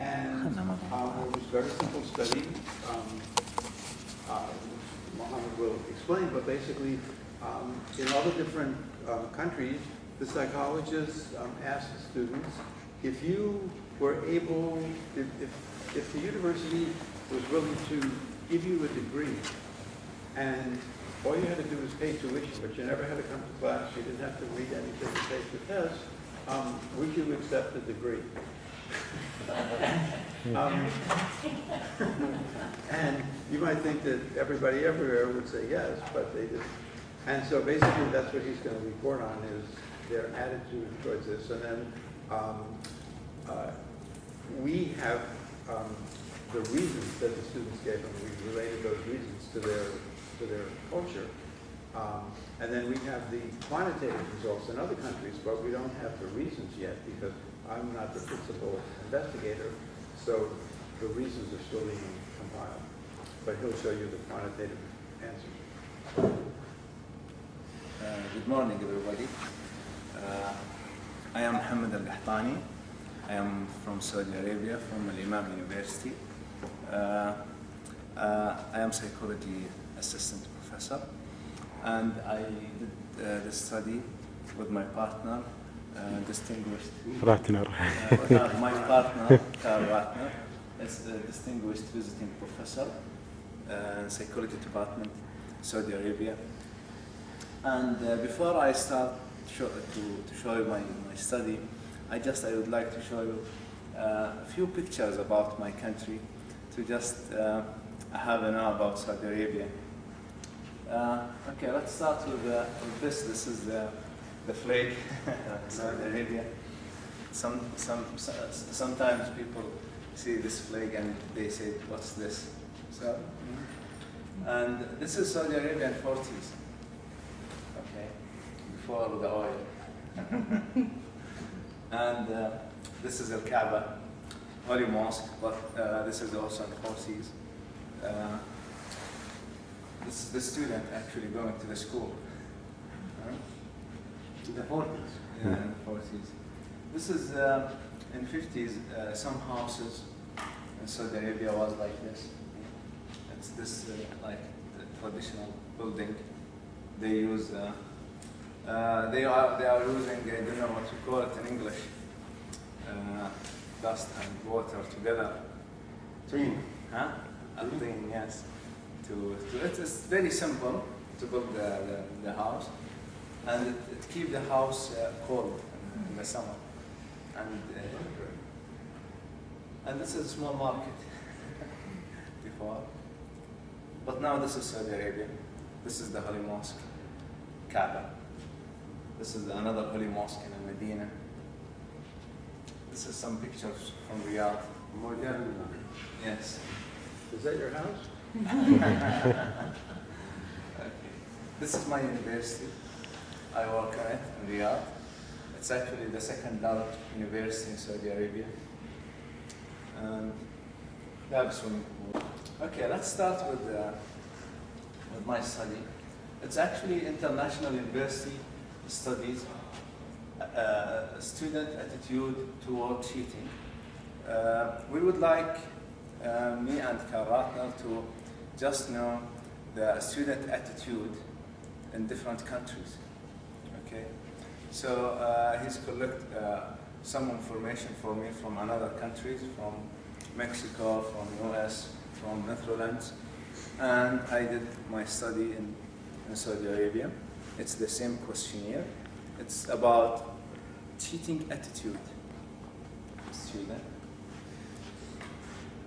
And it was a very simple study. Mohammed will explain, but basically, in all the different countries, the psychologists asked the students, if you were able, if the university was willing to give you a degree, and all you had to do was pay tuition, but you never had to come to class, you didn't have to read anything to take the test, would you accept the degree? And you might think that everybody everywhere would say yes, but they didn't. And so basically that's what he's going to report on, is their attitude towards this. And then we have the reasons that the students gave them. We related those reasons to their culture. And then we have the quantitative results in other countries, but we don't have the reasons yet because I'm not the principal investigator, so the reasons are still being compiled. But he'll show you the quantitative answers. Good morning, everybody. I am Mohammed ALkahtany. I am from Saudi Arabia, from Al-Imam University. I am psychology assistant professor, and I did this study with my partner, distinguished partner. My partner, ALkahtany, is a distinguished visiting professor in psychology department, Saudi Arabia. And before I start to show you my study, I would like to show you a few pictures about my country to just have a know about Saudi Arabia. Okay, let's start with this. This is the flag of Saudi Arabia. Sometimes people see this flag and they say, "What's this?" So, and this is Saudi Arabia in 40s. Okay, before the oil. And this is Al-Kaaba, Holy Mosque, but this is also in 40s. This is the student actually going to the school. In the 40s? Yeah, in the 40s. This is in 50s, some houses in Saudi Arabia was like this. It's this like the traditional building. They use, they are using, I don't know what you call it in English, dust and water together. Tin. Huh? A tin, yes. It's very simple to build the house, and it keeps the house cold in the summer. And this is a small market before, but now this is Saudi Arabia. This is the Holy Mosque, Kaaba. This is another Holy Mosque in Medina. This is some pictures from Riyadh. Modern. Yes. Is that your house? Okay. This is my university. I work at it in Riyadh. It's actually the second largest university in Saudi Arabia. And they have a swimming pool. Okay, let's start with my study. It's actually international university studies, student attitude toward cheating. We would like me and ALkahtany to just know the student attitude in different countries. Okay, so he's collect some information for me from another countries, from Mexico, from US, from Netherlands, and I did my study in Saudi Arabia. It's the same questionnaire. It's about cheating attitude. Student.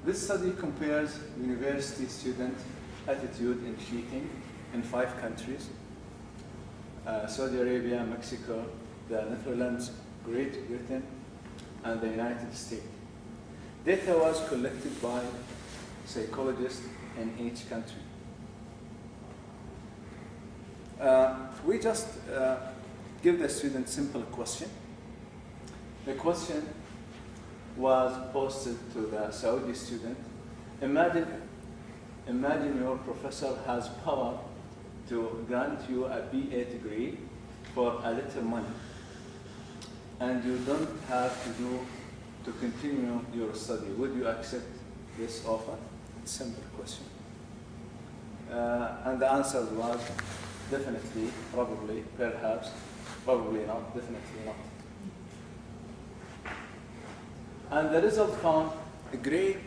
This study compares university student attitude in cheating in 5 countries: Saudi Arabia, Mexico, the Netherlands, Great Britain, and the United States. Data was collected by psychologists in each country. We just give the student simple question. The question was posted to the Saudi student. Imagine your professor has power to grant you a BA degree for a little money, and you don't have to do to continue your study, would you accept this offer? Simple question. And the answer was definitely, probably, perhaps, probably not, definitely not. And the result found great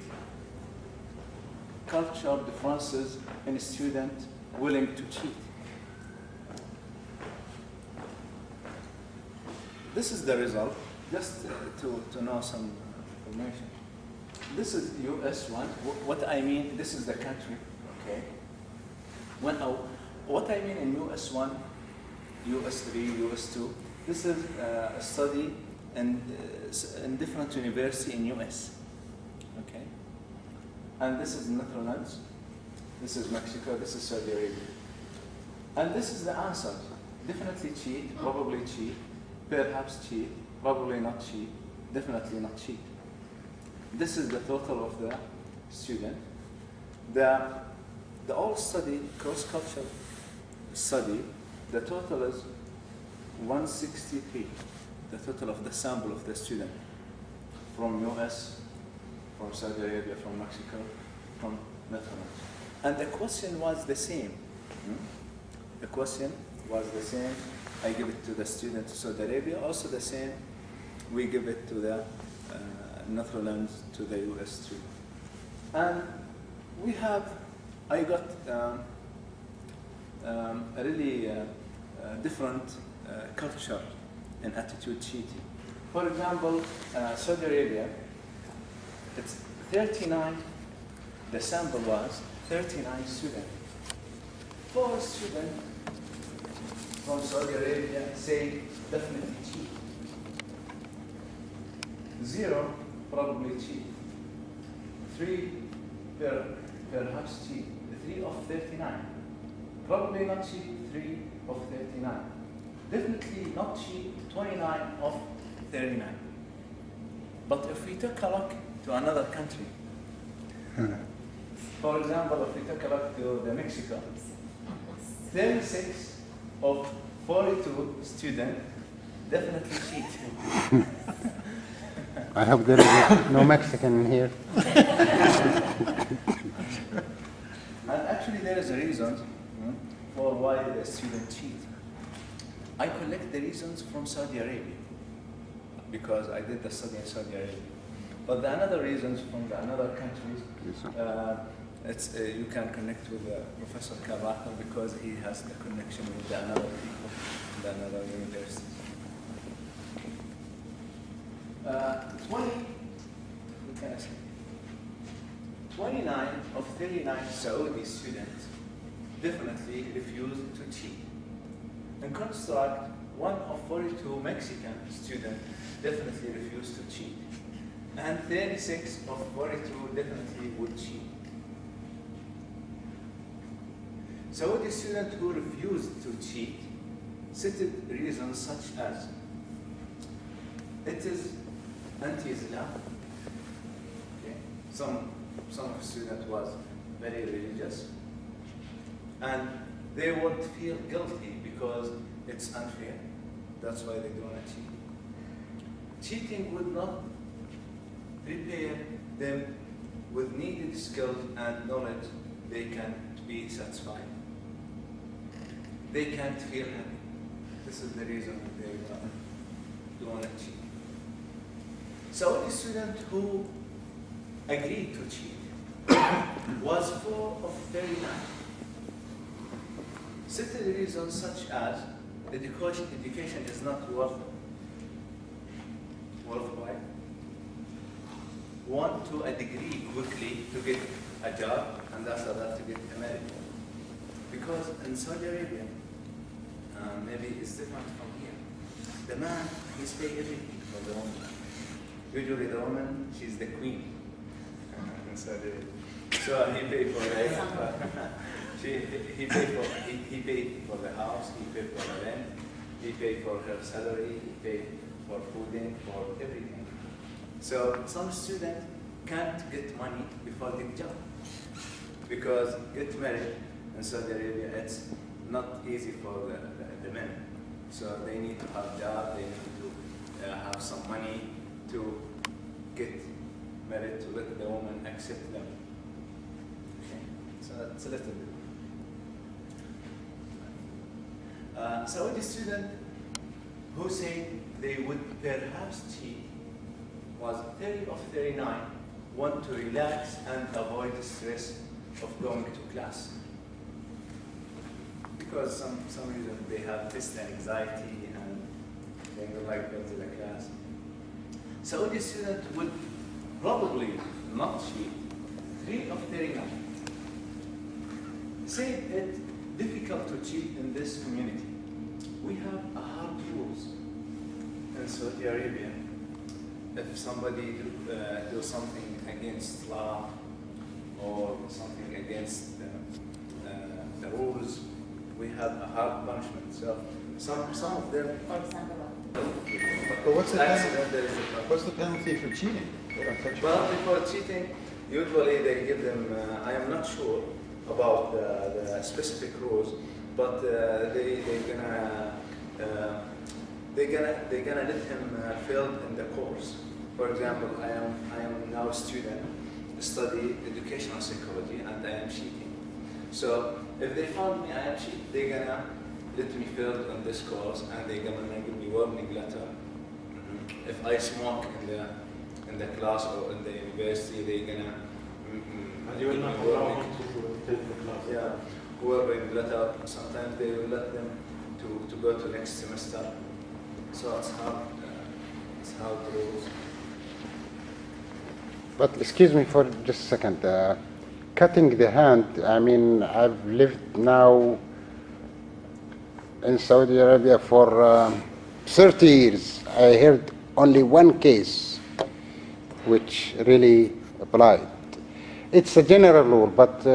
cultural differences in students willing to cheat. This is the result, just to know some information. This is US one. What I mean, this is the country, okay? What I mean in US one, US 3, US 2, this is a study in different universities in US, okay? And this is Netherlands, this is Mexico, this is Saudi Arabia. And this is the answer. Definitely cheat, probably cheat, perhaps cheat, probably not cheat, definitely not cheat. This is the total of the student. The all study, cross-cultural study, the total is 163, the total of the sample of the student from US, from Saudi Arabia, from Mexico, from Netherlands. And the question was the same. The question was the same. I give it to the student to Saudi Arabia, also the same. We give it to the Netherlands, to the US too. And we have, I got a really different culture and attitude cheating. For example, Saudi Arabia, it's 39, the sample was 39 students. 4 students from Saudi Arabia say definitely cheat. 0 probably cheat. 3 perhaps cheat. 3 of 39. Probably not cheat, 3 of 39. Definitely not cheat, 29 of 39. But if we took a look to another country, for example, if we took a look to the Mexico, 36 of 42 students definitely cheat. I hope there is no Mexican in here. And actually there is a reason for why the students cheat. I collect the reasons from Saudi Arabia because I did the study in Saudi Arabia. But the another reasons from the another countries, you can connect with Professor ALkahtany because he has the connection with the another people, the another universities. 29 of 39 Saudi students definitely refused to cheat. In construct, 1 of 42 Mexican students definitely refused to cheat. And 36 of 42 definitely would cheat. Saudi students who refused to cheat cited reasons such as it is anti-Islam. Okay. Some of the students was very religious, and they would feel guilty because it's unfair. That's why they don't want to cheat. Cheating would not prepare them with needed skills and knowledge. They can't be satisfied. They can't feel happy. This is the reason they don't want to cheat. So the student who agreed to cheat was 4 of 39. Certain reasons such as education is not worthwhile. Want to a degree quickly to get a job and after that to get married. Because in Saudi Arabia, maybe it's different from here. The man, he's paying everything for the woman. Usually the woman, she's the queen in Saudi Arabia. So he paid for he paid for the house, he paid for the rent, he paid for her salary, he paid for fooding, for everything. So some students can't get money before they get job. Because get married in Saudi Arabia, it's not easy for the men. So they need to have a job, they need to have some money to get married, to let the woman accept them. Okay, so it's a little bit. Saudi student who said they would perhaps cheat was 30 of 39 want to relax and avoid the stress of going to class. Because some reason they have test anxiety and they don't like going to the class. Saudi student would probably not cheat. 3 of 39 said it's difficult to cheat in this community. We have hard rules in Saudi Arabia. If somebody do something against law or something against the rules, we have a hard punishment. So some of them. For example, But what's the penalty for cheating? Well, before cheating, usually they give them. I am not sure about the specific rules, but they're gonna let him fail in the course. For example, I am now a student, study educational psychology, and I am cheating. So if they found me I am cheating, they're gonna let me fail in this course, and they're gonna give me warning letter. If I smoke in the class or in the university, they're gonna. And you will not allow him to take the class. Yeah, warning letter. Sometimes they will let them to go to next semester. So it's hard. It's hard rules. But excuse me for just a second. Cutting the hand, I mean, I've lived now in Saudi Arabia for 30 years. I heard only one case which really applied. It's a general rule, but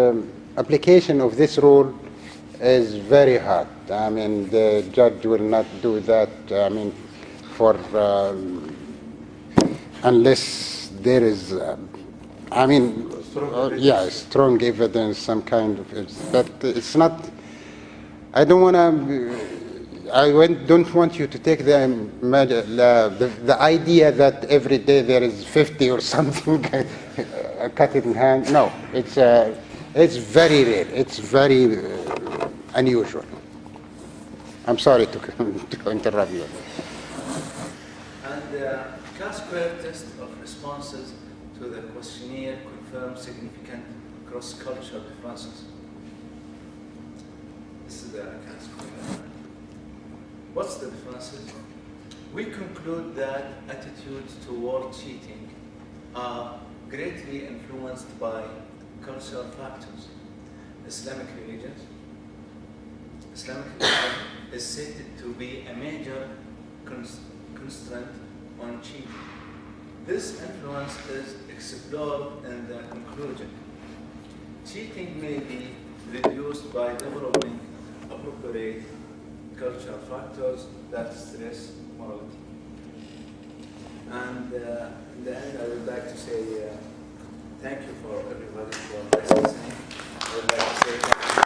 application of this rule is very hard. I mean, the judge will not do that, I mean, for unless there is, I mean, strong evidence, some kind of, but it's not, I don't want to, don't want you to take the idea that every day there is 50 or something cut in hand. No, it's very rare. It's very unusual. I'm sorry to interrupt you. And Chi-square test of responses to the questionnaire confirmed significant cross-cultural differences. This is the Chi-square. What's the differences? We conclude that attitudes toward cheating are greatly influenced by cultural factors. Islamic religion is said to be a major constraint on cheating. This influence is explored in the conclusion. Cheating may be reduced by developing appropriate cultural factors that stress morality. And in the end, I would like to say thank you for everybody for listening. I would like to say thank you.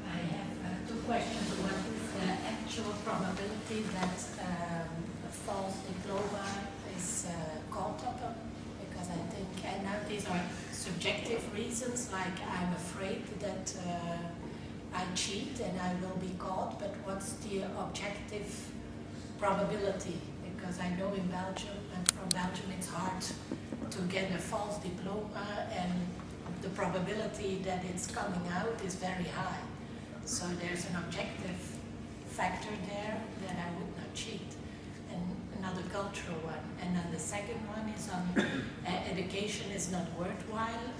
I have 2 questions. One is the actual probability that a false diploma is caught up, because I think, and now these are subjective reasons, like I'm afraid that I cheat and I will be caught, but what's the objective probability? Because I know in Belgium, and from Belgium, it's hard to get a false diploma, and the probability that it's coming out is very high. So there's an objective factor there that I would not cheat. And another cultural one. And then the second one is on education is not worthwhile.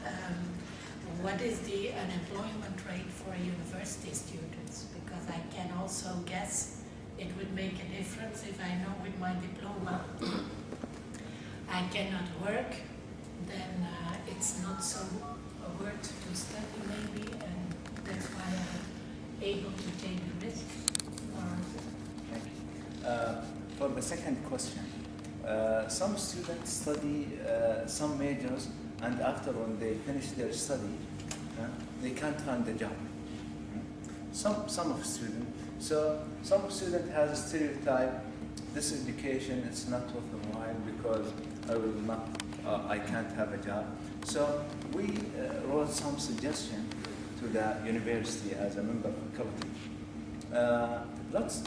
What is the unemployment rate for university students? Because I can also guess it would make a difference if I know with my diploma I cannot work, then it's not so worth to study maybe, and that's why I'm able to take the risk. For the second question, some students study some majors, and after when they finish their study, they can't find a job. Some of students, So some student has a stereotype, this education it's not worth the while because I can't have a job. So we wrote some suggestion to the university as a member faculty. Let's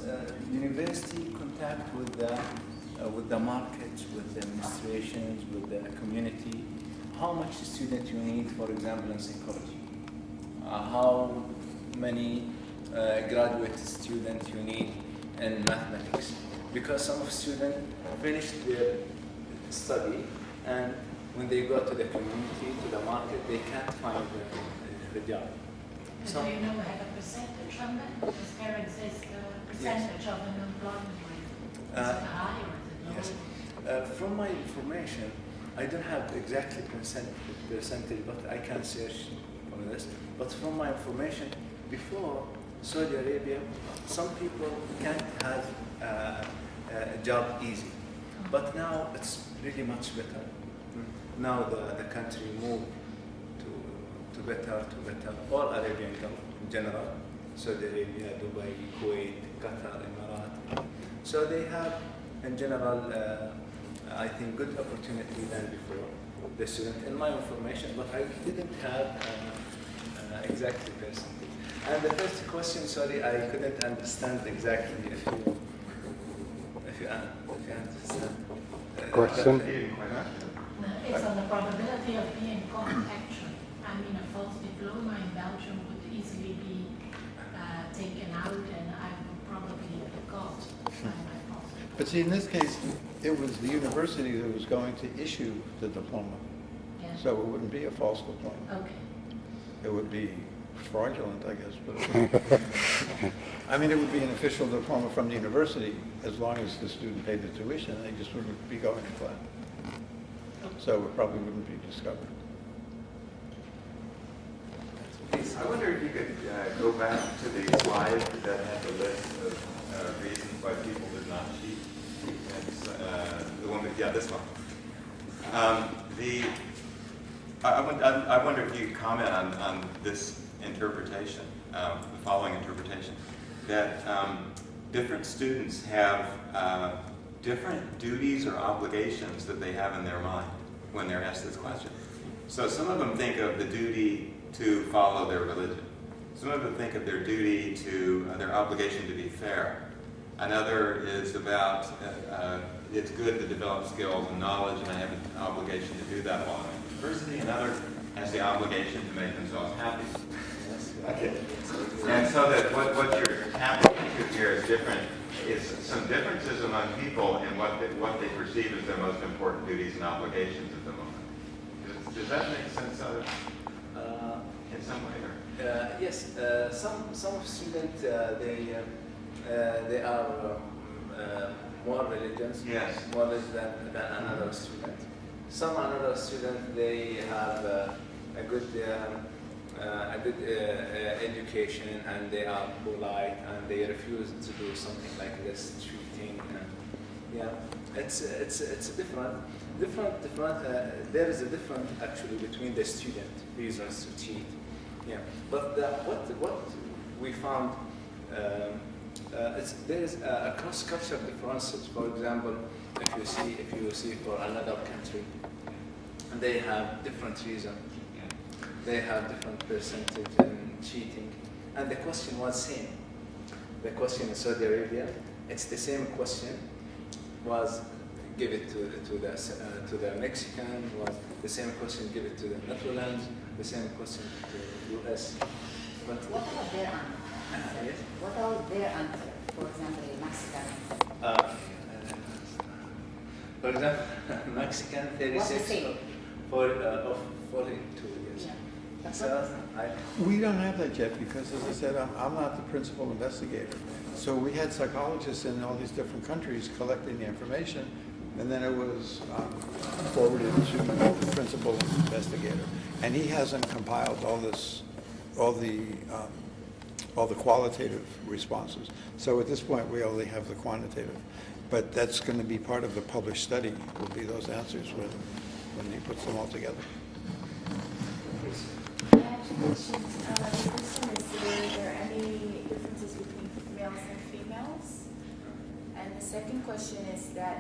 university contact with the market, with the administrations, with the community. How much student you need, for example, in psychology? How many graduate students you need in mathematics? Because some students finish their study and when they go to the community, to the market, they can't find the job. So you know, have a percentage on that? Because there exists a percentage of unemployment rate. Is it high or is it low? Yes. From my information, I don't have exactly percentage, but I can search on this. But from my information, before Saudi Arabia, some people can't have a job easy. But now it's really much better. Now the country moved to better. All Arabian Gulf in general, Saudi Arabia, Dubai, Kuwait, Qatar, Emirat. So they have, in general, I think, good opportunity than before, the student, in my information, but I didn't have exactly percentage. And the first question, sorry, I couldn't understand exactly if you understand. Question? No, it's on the probability of being caught, actually. I mean, a false diploma in Belgium would easily be taken out, and I would probably be caught by my false diploma. But see, in this case, it was the university that was going to issue the diploma. Yeah. So it wouldn't be a false diploma. Okay. It would be fraudulent, I guess. But I mean, it would be an official diploma from the university as long as the student paid the tuition. They just wouldn't be going to class. So it probably wouldn't be discovered. I wonder if you could go back to the slide that had the list of reasons why people did not cheat. It's, the one that, yeah, this one. I wonder if you could comment on this interpretation, the following interpretation, that different students have different duties or obligations that they have in their mind when they're asked this question. So some of them think of the duty to follow their religion. Some of them think of their duty to, their obligation to be fair. Another is about, it's good to develop skills and knowledge, and I have an obligation to do that while I'm in university. Another has the obligation to make themselves happy. Okay. And so that what you're tapping into here is different. It's some differences among people in what they perceive as their most important duties and obligations at the moment. Does that make sense in some way? Or? Yes, some students they are more religious, Yes. more religious than another student. Some another student they have a good education, and they are polite, and they refuse to do something like this cheating. Yeah, it's different. There is a difference actually between the student reasons to cheat. Yeah, but what we found there is a cross-cultural differences. For example, if you see for another country, they have different reasons. They have different percentage in cheating, and the question was same. The question in Saudi Arabia, it's the same question. Was give it to the Mexican. Was the same question give it to the Netherlands. The same question to the U.S. But what about their answer? Yes? What about their answer? For example, in Mexican. For example, Mexican 36 What's the same? Of 42 years. Yeah. So We don't have that yet because, as I said, I'm not the principal investigator. So we had psychologists in all these different countries collecting the information, and then it was forwarded to the principal investigator. And he hasn't compiled all the qualitative responses. So at this point, we only have the quantitative. But that's going to be part of the published study, will be those answers when he puts them all together. Questions. The question is, were there any differences between males second question is that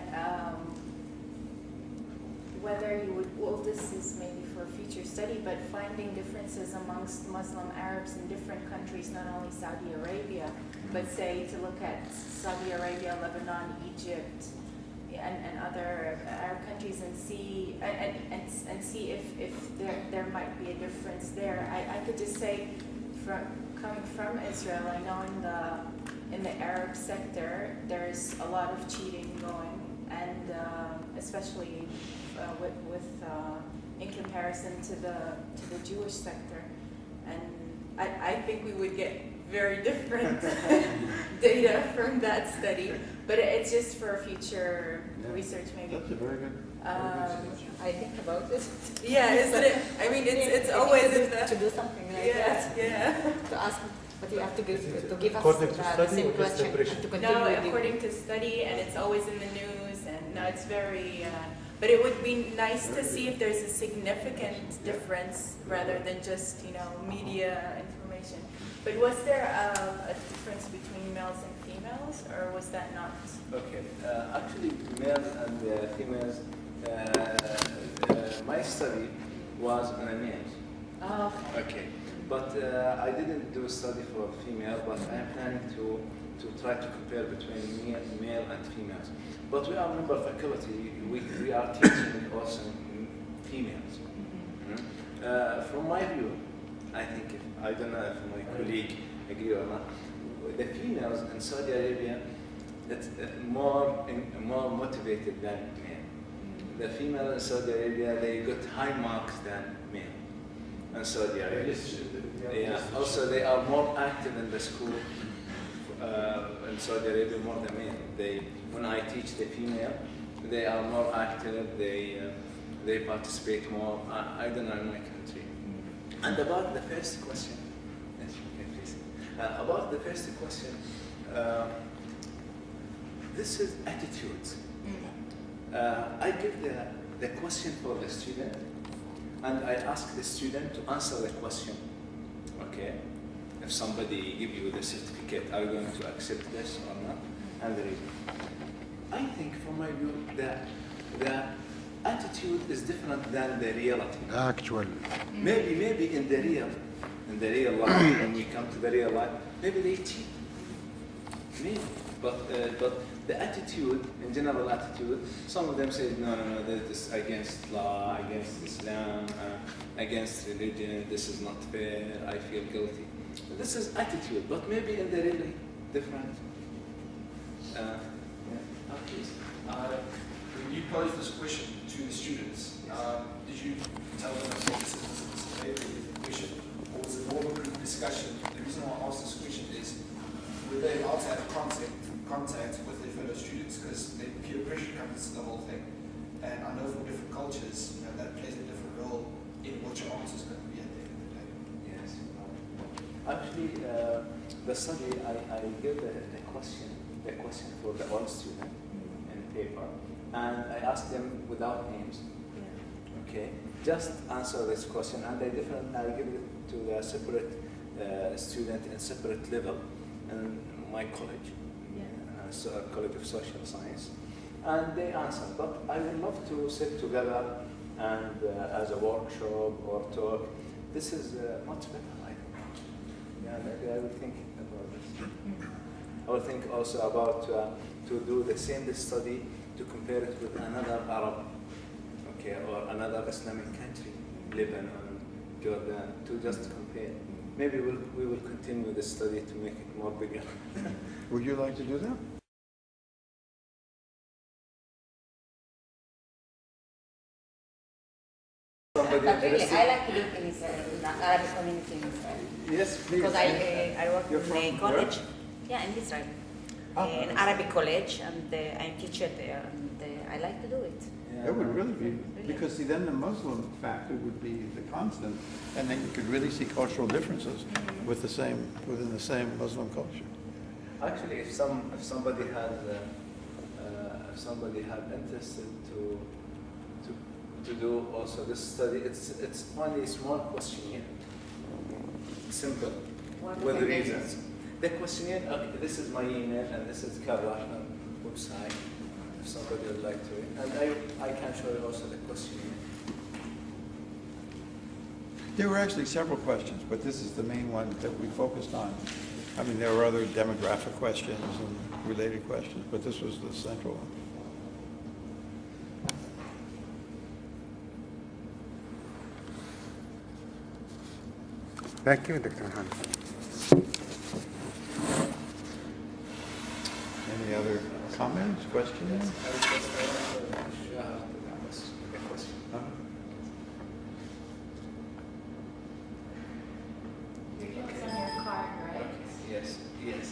whether you would, well, this is maybe for future study, but finding differences amongst Muslim Arabs in different countries, not only Saudi Arabia, but say to look at Saudi Arabia, Lebanon, Egypt, and other Arab countries and see if there might be a difference there. I could just say, coming from Israel, I know in the Arab sector there's a lot of cheating going, and especially in comparison to the Jewish sector, and I think we would get very different data from that study, but it's just for future research maybe. That's a very good. I think about it. Yeah, isn't it? I mean, it's always in the, to do something like that. Yeah. To ask, but you have to give us According to the study same or just question. impression? To continue No, with according to study, and it's always in the news, and no, it's very. But it would be nice to see if there's a significant difference rather than just media information. But was there a difference between males and females, or was that not? Okay, actually, males and females. My study was on a males. Oh, Okay, but I didn't do a study for female, but I am planning to try to compare between male and females. But we are member faculty, we are teaching also females. From my view, I think, I don't know if my colleague agree or not, the females in Saudi Arabia, it's more motivated than men. The female in Saudi Arabia, they got high marks than men in Saudi Arabia. Yeah. Also, they are more active in the school in Saudi Arabia more than men. When I teach the female, they are more active. They participate more. I don't know in my country. And about the first question, yes, okay, please. About the first question, this is attitudes. I give the question for the student, and I ask the student to answer the question. Okay, if somebody give you the certificate, are you going to accept this or not? And the reason. I think, from my view, that the attitude is different than the reality. Actual. Maybe in the real life, when we come to the real life, maybe they cheat. Maybe, but the attitude, in general attitude, some of them say no, that is against law, against Islam, against religion. This is not fair. I feel guilty. This is attitude, but maybe in the really different. Please. When you posed this question to the students, did you tell them that this is a favorite question, or was it more of a group discussion? The reason why I asked this question is, were they allowed to have contact with their fellow students, because the peer pressure comes into the whole thing. And I know from different cultures, that plays a different role in what your answer is going to be at the end of the day. Yes. Actually, the study, I gave the question for the all student in paper, and I asked them without names. Okay, just answer this question, and I give it to the separate student in separate level in my college, so College of Social Science, and they answer. But I would love to sit together and as a workshop or talk. This is much better, I think. Yeah, maybe I will think about this. I will think also about to do the same study to compare it with another Arab, okay, or another Islamic country, Lebanon, Jordan, to just compare. Maybe we will continue the study to make it more bigger. Would you like to do that? But really, I like to live in Israel, in the Arabic community in Israel. Yes, please. Because I work You're in a from college. where? Yeah, in Israel. Oh. In Arabic college, and I'm teacher there, and I like to do it. Yeah. It would really be, because see, then the Muslim factor would be the constant, and then you could really see cultural differences within the same Muslim culture. Actually, if somebody had interested to do also this study, it's only a small questionnaire, simple, with reasons. The questionnaire, okay, this is my email and this is Karrahman, who website if somebody would like to read. And I can show you also the questionnaire. There were actually several questions, but this is the main one that we focused on. I mean, there were other demographic questions and related questions, but this was the central one. Thank you, Dr. Mohammed. Any other comments, questions? It's on your card, right? Yes, yes.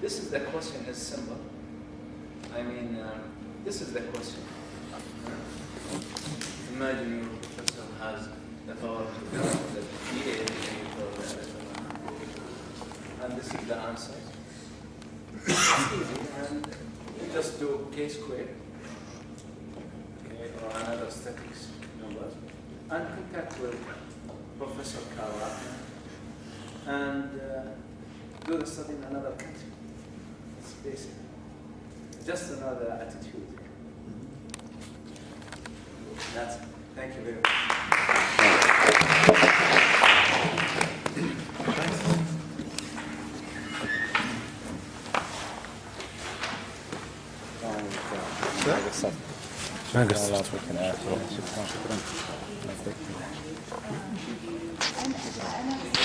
This is the question is simple. I mean, this is the question. Imagine your professor has the power to count the PA for the and this is the answer. It's easy, and you just do K-square, okay, or another statics numbers, and contact with Professor ALkahtany and do the study in another country. It's basic. Just another attitude. That's it. Thank you very much. شكرا.